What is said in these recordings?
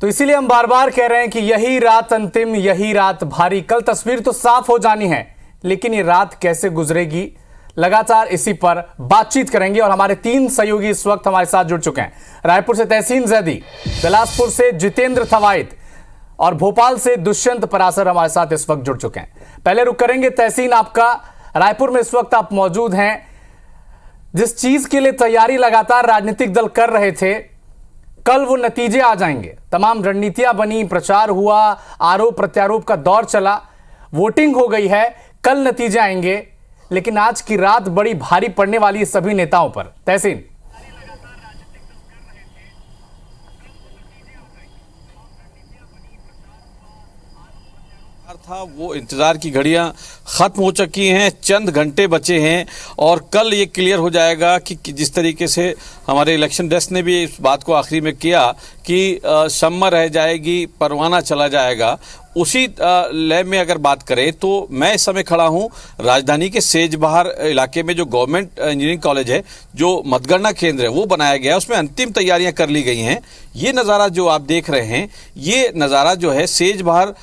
तो इसीलिए हम बार बार कह रहे हैं कि यही रात अंतिम, यही रात भारी। कल तस्वीर तो साफ हो जानी है, लेकिन ये रात कैसे गुजरेगी, लगातार इसी पर बातचीत करेंगे। और हमारे तीन सहयोगी इस वक्त हमारे साथ जुड़ चुके हैं। रायपुर से तहसीन जैदी, बिलासपुर से जितेंद्र थवाइट और भोपाल से दुष्यंत परासर हमारे साथ इस वक्त जुड़ चुके हैं। पहले रुक करेंगे तहसीन आपका। रायपुर में इस वक्त आप मौजूद हैं। जिस चीज के लिए तैयारी लगातार राजनीतिक दल कर रहे थे, कल वो नतीजे आ जाएंगे। तमाम रणनीतियां बनी, प्रचार हुआ, आरोप प्रत्यारोप का दौर चला, वोटिंग हो गई है, कल नतीजे आएंगे। लेकिन आज की रात बड़ी भारी पड़ने वाली है सभी नेताओं पर। तहसीन, था वो इंतजार की घड़ियां खत्म हो चुकी हैं, चंद घंटे बचे हैं और कल ये क्लियर हो जाएगा कि जिस तरीके से हमारे इलेक्शन डेस्क ने भी इस बात को आखिरी में किया कि शम्मा रह जाएगी, परवाना चला जाएगा, उसी लय में अगर बात करें तो मैं इस समय खड़ा हूं राजधानी के सेजबहार इलाके में, जो गवर्नमेंट इंजीनियरिंग कॉलेज है, जो मतगणना केंद्र है वो बनाया गया है, उसमें अंतिम तैयारियां कर ली गई हैं। ये नज़ारा जो आप देख रहे हैं, ये नज़ारा जो है सेजबहार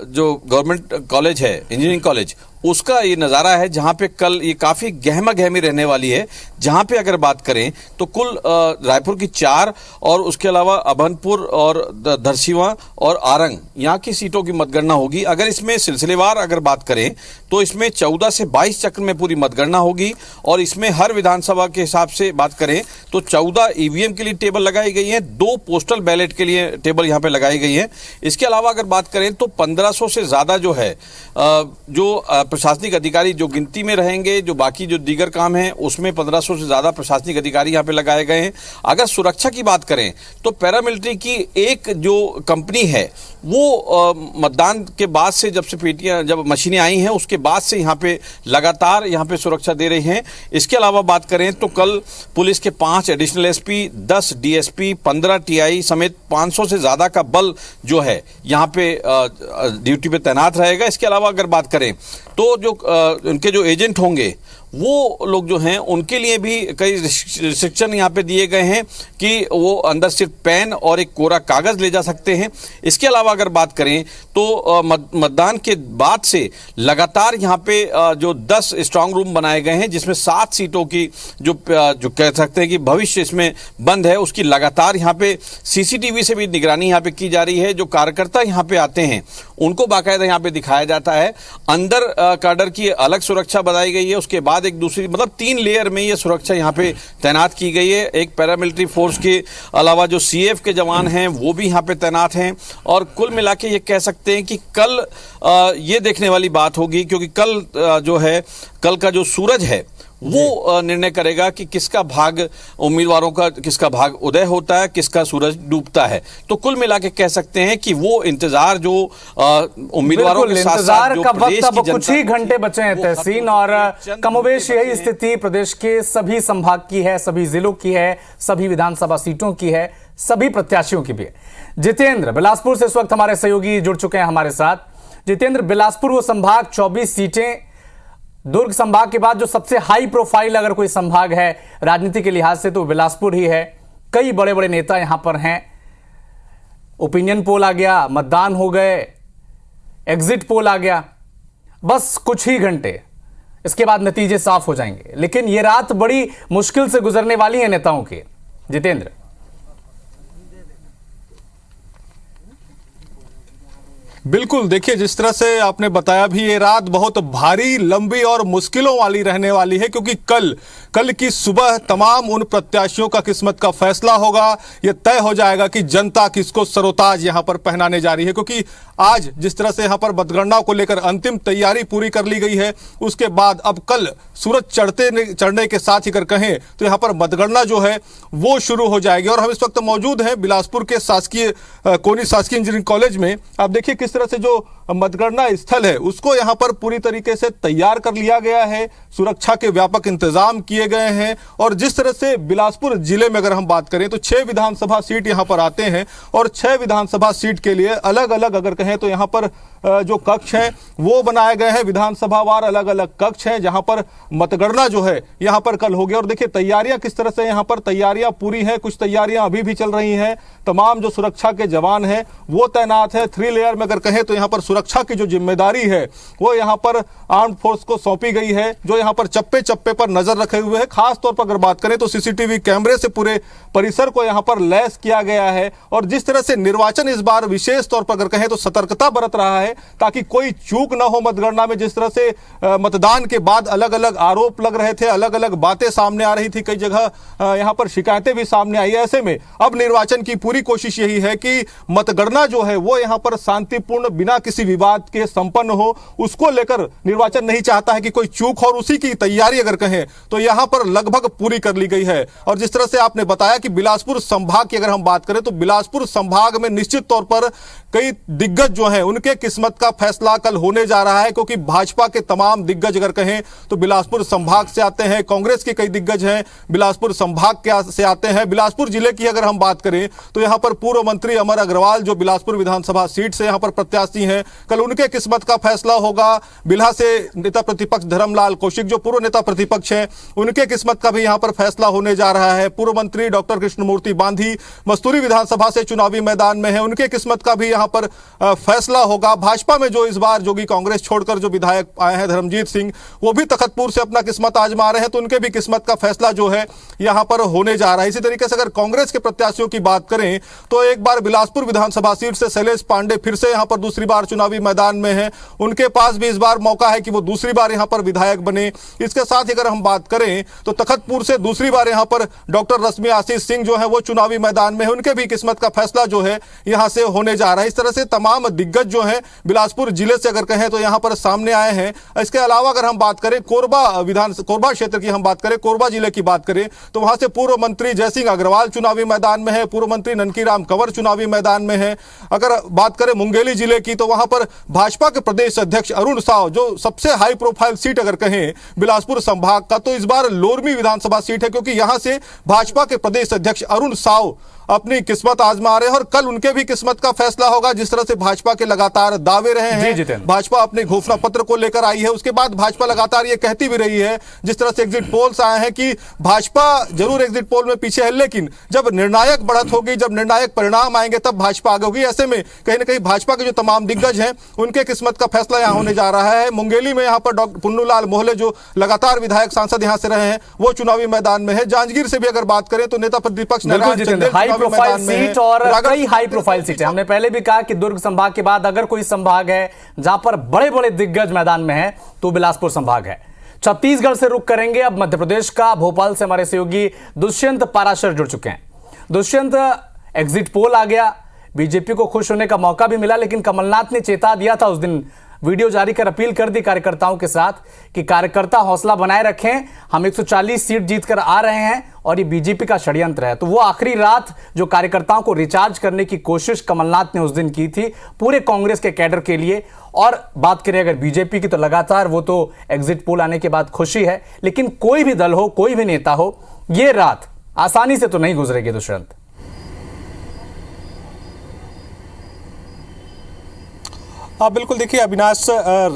जो गवर्नमेंट कॉलेज है, इंजीनियरिंग कॉलेज, उसका ये नज़ारा है, जहां पे कल ये काफ़ी गहमा गहमी रहने वाली है। जहां पे अगर बात करें तो कुल रायपुर की 4 और उसके अलावा अभनपुर और धरसीवां और आरंग, यहाँ की सीटों की मतगणना होगी। अगर इसमें सिलसिलेवार अगर बात करें तो इसमें 14 से 22 चक्र में पूरी मतगणना होगी। और इसमें हर विधानसभा के हिसाब से बात करें तो 14 ईवीएम के लिए टेबल लगाई गई हैं, 2 पोस्टल बैलेट के लिए टेबल यहाँ पे लगाई गई हैं। इसके अलावा अगर बात करें तो 1500 से ज़्यादा जो है जो प्रशासनिक अधिकारी जो गिनती में रहेंगे, जो बाकी जो दीगर काम हैं उसमें 1500 से ज़्यादा प्रशासनिक अधिकारी यहाँ पे लगाए गए हैं। अगर सुरक्षा की बात करें तो पैरामिलिट्री की एक जो कंपनी है वो मतदान के बाद से, जब से पेटियां, जब मशीनें आई हैं उसके बाद से यहाँ पे लगातार यहाँ पे सुरक्षा दे रही हैं। इसके अलावा बात करें तो कल पुलिस के 5 एडिशनल एसपी, 10 डीएसपी, 15 टीआई समेत 500 से ज़्यादा का बल जो है यहाँ पे ड्यूटी पे तैनात रहेगा। इसके अलावा अगर बात करें तो जो उनके जो एजेंट होंगे वो लोग जो हैं उनके लिए भी कई रिस्ट्रिक्शन यहाँ पे दिए गए हैं कि वो अंदर सिर्फ पेन और एक कोरा कागज़ ले जा सकते हैं। इसके अलावा अगर बात करें तो मतदान के बाद से लगातार यहाँ पे जो 10 स्ट्रांग रूम बनाए गए हैं, जिसमें 7 सीटों की जो कह सकते हैं कि भविष्य इसमें बंद है, उसकी लगातार यहाँ पे सीसीटीवी से भी निगरानी यहाँ पे की जा रही है। जो कार्यकर्ता यहाँ पे आते हैं उनको बाकायदा यहाँ पे दिखाया जाता है। अंदर काडर की अलग सुरक्षा बनाई गई है, उसके बाद एक दूसरी, मतलब 3 लेयर में ये सुरक्षा यहाँ पे तैनात की गई है। एक पैरामिलिट्री फोर्स के अलावा जो सीएफ के जवान हैं वो भी यहाँ पे तैनात हैं। और कुल मिला के ये कह सकते हैं कि कल ये देखने वाली बात होगी, क्योंकि कल जो है, कल का जो सूरज है वो निर्णय करेगा कि किसका भाग, उम्मीदवारों का किसका भाग उदय होता है, किसका सूरज डूबता है। तो कुल मिला के कह सकते हैं कि वो इंतजार जो उम्मीदवारों के साथ साथ जो का प्रदेश वक्त, की अब कुछ ही घंटे बचे हैं तहसीन, और कमोबेश यही स्थिति प्रदेश के सभी संभाग की है, सभी जिलों की है, सभी विधानसभा सीटों की है, सभी प्रत्याशियों की भी है। जितेंद्र बिलासपुर से इस वक्त हमारे सहयोगी जुड़ चुके हैं हमारे साथ। जितेंद्र, बिलासपुर वो संभाग 24 सीटें, दुर्ग संभाग के बाद जो सबसे हाई प्रोफाइल अगर कोई संभाग है राजनीति के लिहाज से तो बिलासपुर ही है। कई बड़े बड़े नेता यहां पर हैं। ओपिनियन पोल आ गया, मतदान हो गए, एग्जिट पोल आ गया, बस कुछ ही घंटे, इसके बाद नतीजे साफ हो जाएंगे। लेकिन यह रात बड़ी मुश्किल से गुजरने वाली है नेताओं की। जितेंद्र, बिल्कुल, देखिए जिस तरह से आपने बताया भी, ये रात बहुत भारी, लंबी और मुश्किलों वाली रहने वाली है, क्योंकि कल की सुबह तमाम उन प्रत्याशियों का किस्मत का फैसला होगा। ये तय हो जाएगा कि जनता किसको सरोताज यहां पर पहनाने जा रही है, क्योंकि आज जिस तरह से यहां पर मतगणना को लेकर अंतिम तैयारी पूरी कर ली गई है, उसके बाद अब कल सूरज चढ़ने के साथ ही अगर कहें तो यहां पर मतगणना जो है वो शुरू हो जाएगी। और हम इस वक्त मौजूद हैं बिलासपुर के शासकीय कोनी शासकीय इंजीनियरिंग कॉलेज में। आप देखिए किस तरह से जो मतगणना स्थल है उसको यहाँ पर पूरी तरीके से तैयार कर लिया गया है, सुरक्षा के व्यापक इंतजाम किए गए हैं। और जिस तरह से बिलासपुर जिले में अगर हम बात करें तो 6 विधानसभा सीट यहाँ पर आते हैं और 6 विधानसभा सीट के लिए अलग अलग अगर कहें तो यहाँ पर जो कक्ष हैं वो बनाए गए हैं, विधानसभावार अलग अलग कक्ष हैं जहां पर मतगणना जो है यहां पर कल होगी। और देखिए तैयारियां किस तरह से यहां पर तैयारियां पूरी हैं, कुछ तैयारियां अभी भी चल रही हैं। तमाम जो सुरक्षा के जवान हैं वो तैनात है। 3 लेयर में अगर कहें तो यहां पर सुरक्षा की जो जिम्मेदारी है वो यहां पर आर्म्ड फोर्स को सौंपी गई है, जो यहां पर चप्पे चप्पे पर नजर रखे हुए है। खासतौर पर अगर बात करें तो सीसीटीवी कैमरे से पूरे परिसर को यहां पर लैस किया गया है। और जिस तरह से निर्वाचन इस बार विशेष तौर पर अगर कहें तो सतर्कता बरत रहा है ताकि कोई चूक ना हो मतगणना में। जिस तरह से मतदान के बाद अलग अलग आरोप लग रहे थे, अलग अलग बातें सामने आ रही थी, कई जगह यहां पर शिकायतें भी सामने आई। ऐसे में अब निर्वाचन की पूरी कोशिश यही है कि मतगणना जो है वो यहां पर शांतिपूर्ण बिना किसी विवाद के संपन्न हो। उसको लेकर निर्वाचन नहीं चाहता है कि कोई चूक हो, और उसी की तैयारी अगर कहें तो यहां पर लगभग पूरी कर ली गई है। और जिस तरह से आपने बताया कि बिलासपुर संभाग की अगर हम बात करें तो बिलासपुर संभाग में निश्चित तौर पर कई दिग्गज जो हैं उनके किस्मत का फैसला कल होने जा रहा है, क्योंकि भाजपा के तमाम दिग्गज अगर कहें तो बिलासपुर संभाग से आते हैं। कांग्रेस के कई दिग्गज हैं बिलासपुर संभाग से आते हैं। बिलासपुर जिले की अगर हम बात करें तो यहां पर पूर्व मंत्री अमर अग्रवाल जो बिलासपुर विधानसभा सीट से यहां पर प्रत्याशी हैं, कल उनके किस्मत का फैसला होगा। बिल्हा से नेता प्रतिपक्ष धर्मलाल कौशिक जो पूर्व नेता प्रतिपक्ष हैं उनके किस्मत का भी यहां पर फैसला होने जा रहा है। पूर्व मंत्री डॉक्टर कृष्णमूर्ति बांधी मस्तूरी विधानसभा से चुनावी मैदान में है, उनके किस्मत का भी यहां पर फैसला होगा। भाजपा में जो इस बार जोगी कांग्रेस छोड़कर जो विधायक आए हैं धर्मजीत सिंह, वो भी तखतपुर से अपना किस्मत आजमा रहे हैं, तो उनके भी किस्मत का फैसला जो है यहां पर होने जा रहा है। इसी तरीके से अगर कांग्रेस के प्रत्याशियों की बात करें तो एक बार बिलासपुर विधानसभा सीट से शैलेश पांडे फिर से यहां पर दूसरी बार चुनावी मैदान में है, उनके पास भी इस बार मौका है कि वो दूसरी बार यहां पर विधायक बने। इसके साथ ही अगर हम बात करें तो तखतपुर से दूसरी बार यहां पर डॉक्टर रश्मि आशीष सिंह जो है वो चुनावी मैदान में है, उनके भी किस्मत का फैसला जो है यहां से होने जा रहा है। इस तरह से तमाम दिग्गज जो है बिलासपुर जिले से अगर कहें तो यहां पर सामने आए हैं। इसके अलावा अगर हम बात करें कोरबा क्षेत्र की हम बात करें, कोरबा जिले की बात करें तो वहां से पूर्व मंत्री जयसिंह अग्रवाल चुनावी मैदान में है, पूर्व मंत्री ननकीराम कंवर चुनावी मैदान में है। अगर बात करें मुंगेली जिले की तो वहां पर भाजपा के प्रदेश अध्यक्ष अरुण साव जो सबसे हाई प्रोफाइल सीट अगर कहें बिलासपुर संभाग का तो इस बार लोरमी विधानसभा सीट है, क्योंकि यहां से भाजपा के प्रदेश अध्यक्ष अरुण साव अपनी किस्मत आजमा रहे हैं और कल उनके भी किस्मत का फैसला होगा। जिस तरह से भाजपा के लगातार दावे रहे हैं, भाजपा अपने घोषणा पत्र को लेकर आई है, उसके बाद भाजपा लगातार ये कहती भी रही है, जिस तरह से एग्जिट पोल्स आए हैं कि भाजपा जरूर एग्जिट पोल में पीछे है, लेकिन जब निर्णायक बढ़त होगी, जब निर्णायक परिणाम आएंगे तब भाजपा आगे होगी। ऐसे में कहीं ना कहीं भाजपा के जो तमाम दिग्गज हैं उनके किस्मत का फैसला यहाँ होने जा रहा है। मुंगेली में यहाँ पर डॉक्टर पुन्नूलाल मोहले जो लगातार विधायक सांसद यहाँ से रहे हैं वो चुनावी मैदान में है। जांजगीर से भी अगर बात करें तो नेता प्रतिपक्ष प्रोफाइल सीट और कई हाई प्रोफाइल सीटें। हमने पहले भी कहा कि दुर्ग संभाग के बाद अगर कोई संभाग है जहां पर बड़े बड़े दिग्गज मैदान में हैं तो बिलासपुर संभाग है। छत्तीसगढ़ से रुख करेंगे अब मध्य प्रदेश का। भोपाल से हमारे सहयोगी दुष्यंत पाराशर जुड़ चुके हैं। दुष्यंत, एग्जिट पोल आ गया, बीजेपी को खुश होने का मौका भी मिला, लेकिन कमलनाथ ने चेता दिया था उस दिन, वीडियो जारी कर अपील कर दी कार्यकर्ताओं के साथ कि कार्यकर्ता हौसला बनाए रखें, हम 140 सीट जीतकर आ रहे हैं और ये बीजेपी का षड्यंत्र है। तो वो आखिरी रात जो कार्यकर्ताओं को रिचार्ज करने की कोशिश कमलनाथ ने उस दिन की थी पूरे कांग्रेस के कैडर के लिए। और बात करें अगर बीजेपी की तो लगातार वो तो एग्जिट पोल आने के बाद खुशी है, लेकिन कोई भी दल हो, कोई भी नेता हो, ये रात आसानी से तो नहीं गुजरेगी दुष्यंत। हाँ बिल्कुल, देखिए अविनाश,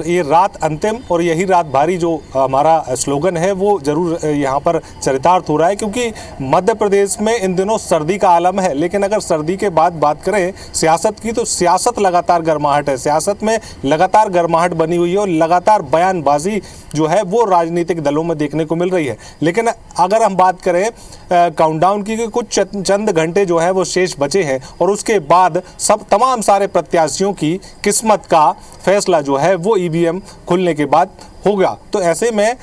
ये रात अंतिम और यही रात भारी जो हमारा स्लोगन है वो जरूर यहाँ पर चरितार्थ हो रहा है, क्योंकि मध्य प्रदेश में इन दिनों सर्दी का आलम है। लेकिन अगर सर्दी के बाद बात करें सियासत की तो सियासत लगातार गर्माहट है, सियासत में लगातार गर्माहट बनी हुई है और लगातार बयानबाजी जो है वो राजनीतिक दलों में देखने को मिल रही है। लेकिन अगर हम बात करें काउंटडाउन की, कुछ चंद घंटे जो है वो शेष बचे हैं और उसके बाद तमाम सारे प्रत्याशियों की किस्मत का फैसला जो है वो ईवीएम खुलने के बाद होगा। तो ऐसे में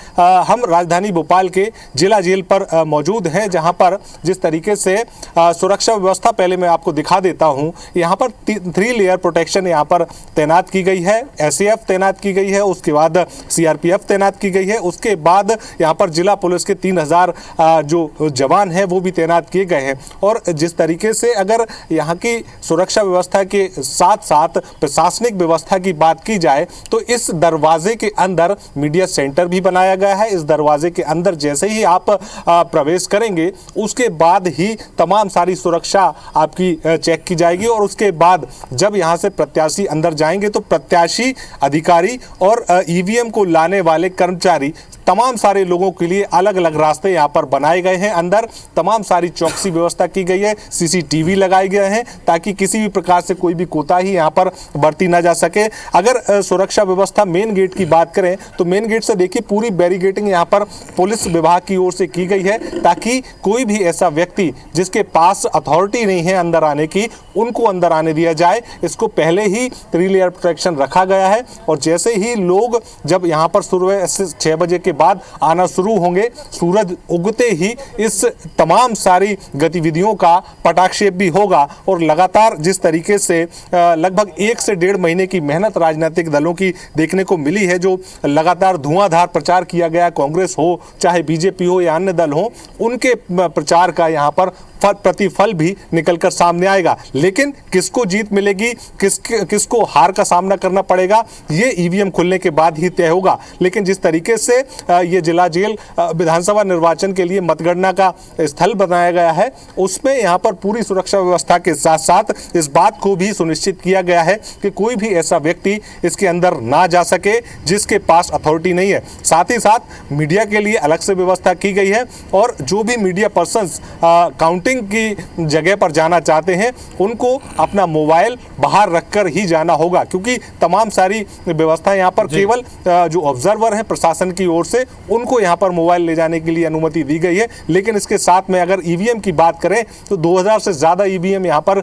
हम राजधानी भोपाल के जिला जेल पर मौजूद हैं, जहां पर जिस तरीके से सुरक्षा व्यवस्था पहले मैं आपको दिखा देता हूं। यहां पर 3 लेयर प्रोटेक्शन यहां पर तैनात की गई है, एसएएफ तैनात की गई है, उसके बाद सीआरपीएफ तैनात की गई है, उसके बाद यहां पर जिला पुलिस के 3000 जो जवान हैं वो भी तैनात किए गए हैं। और जिस तरीके से अगर यहां की सुरक्षा व्यवस्था के साथ साथ प्रशासनिक व्यवस्था की बात की जाए तो इस दरवाजे के अंदर मीडिया सेंटर भी बनाया गया है। इस दरवाजे के अंदर जैसे ही आप प्रवेश करेंगे उसके बाद ही तमाम सारी सुरक्षा आपकी चेक की जाएगी, और उसके बाद जब यहां से प्रत्याशी अंदर जाएंगे तो प्रत्याशी, अधिकारी और ईवीएम को लाने वाले कर्मचारी, तमाम सारे लोगों के लिए अलग अलग रास्ते यहां पर बनाए गए हैं। अंदर तमाम सारी चौकसी व्यवस्था की गई है, सीसीटीवी लगाए गए हैं ताकि किसी भी प्रकार से कोई भी कोताही यहां पर बरती ना जा सके। अगर सुरक्षा व्यवस्था मेन गेट की बात करें तो मेन गेट से देखिए पूरी बैरिकेडिंग यहां पर पुलिस विभाग की ओर से की गई है ताकि कोई भी ऐसा व्यक्ति जिसके पास अथॉरिटी नहीं है अंदर आने की, उनको अंदर आने दिया जाए। इसको पहले ही 3 लेयर प्रोटेक्शन रखा गया है, और जैसे ही लोग जब यहां पर सुबह 6 बजे के बाद आना शुरू होंगे, सूरज उगते ही इस तमाम सारी गतिविधियों का पटाक्षेप भी होगा। और लगातार जिस तरीके से लगभग 1 से 1.5 महीने की मेहनत राजनीतिक दलों की देखने को मिली है, जो लगातार धुआंधार प्रचार किया गया, कांग्रेस हो चाहे बीजेपी हो या अन्य दल हो, उनके प्रचार का यहां पर प्रतिफल भी निकलकर सामने आएगा। लेकिन किसको जीत मिलेगी, किसको हार का सामना करना पड़ेगा, ये ईवीएम खुलने के बाद ही तय होगा। लेकिन जिस तरीके से ये जिला जेल विधानसभा निर्वाचन के लिए मतगणना का स्थल बनाया गया है, उसमें यहाँ पर पूरी सुरक्षा व्यवस्था के साथ साथ इस बात को भी सुनिश्चित किया गया है कि कोई भी ऐसा व्यक्ति इसके अंदर ना जा सके जिसके पास अथॉरिटी नहीं है। साथ ही साथ मीडिया के लिए अलग से व्यवस्था की गई है, और जो भी मीडिया पर्सन्स काउंटिंग की जगह पर जाना चाहते हैं उनको अपना मोबाइल बाहर रखकर ही जाना होगा, क्योंकि तमाम सारी व्यवस्था यहाँ पर केवल जो ऑब्जर्वर हैं प्रशासन की ओर से उनको यहाँ पर मोबाइल ले जाने के लिए अनुमति दी गई है। लेकिन इसके साथ में अगर ईवीएम की बात करें तो 2000 से ज़्यादा ईवीएम यहाँ पर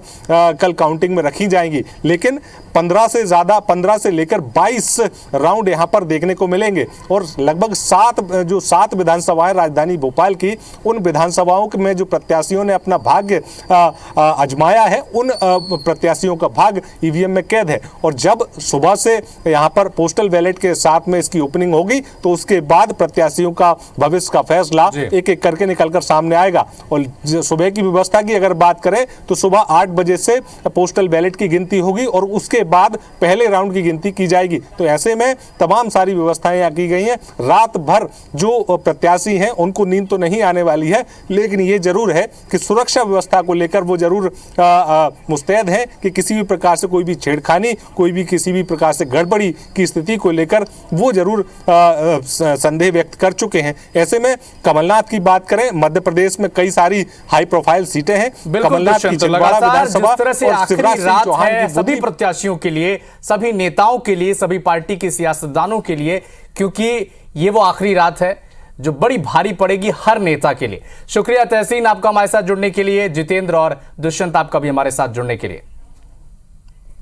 कल काउंटिंग में रखी जाएंगी, लेकिन 15 से लेकर 22 राउंड यहाँ पर देखने को मिलेंगे। और लगभग 7 विधानसभाएं राजधानी भोपाल की, उन विधानसभाओं में जो प्रत्याशियों ने अपना भाग्य आजमाया है, उन प्रत्याशियों का भाग्य ईवीएम में कैद है। और जब सुबह से यहाँ पर पोस्टल बैलेट के साथ में इसकी ओपनिंग होगी तो उसके बाद प्रत्याशियों का भविष्य का फैसला एक एक करके निकलकर सामने आएगा। और सुबह की व्यवस्था की अगर बात करें तो सुबह 8 बजे से पोस्टल बैलेट की गिनती होगी और उसके बाद पहले राउंड की गिनती की जाएगी। तो ऐसे में तमाम सारी व्यवस्थाएं यहाँ की गई हैं। रात भर जो प्रत्याशी हैं उनको नींद तो नहीं आने वाली है, लेकिन ये जरूर है कि सुरक्षा व्यवस्था को लेकर वो जरूर मुस्तैद हैं कि किसी भी प्रकार से कोई भी छेड़खानी, कोई भी किसी भी प्रकार से गड़बड़ी की स्थिति को लेकर वो जरूर संदेह व्यक्त कर चुके हैं। ऐसे में कमलनाथ की बात करें, मध्य प्रदेश में कई सारी हाई प्रोफाइल सीटें हैं। कमलनाथ की छिंदवाड़ा विधानसभा और शिवराज सिंह चौहान की सभी प्रत्याशियों के लिए, सभी नेताओं के लिए, सभी पार्टी के सियासतदानों के लिए, क्योंकि ये वो आखिरी रात है जो बड़ी भारी पड़ेगी हर नेता के लिए। शुक्रिया तहसीन आपका हमारे साथ जुड़ने के लिए, जितेंद्र और दुष्यंत आपका भी हमारे साथ जुड़ने के लिए।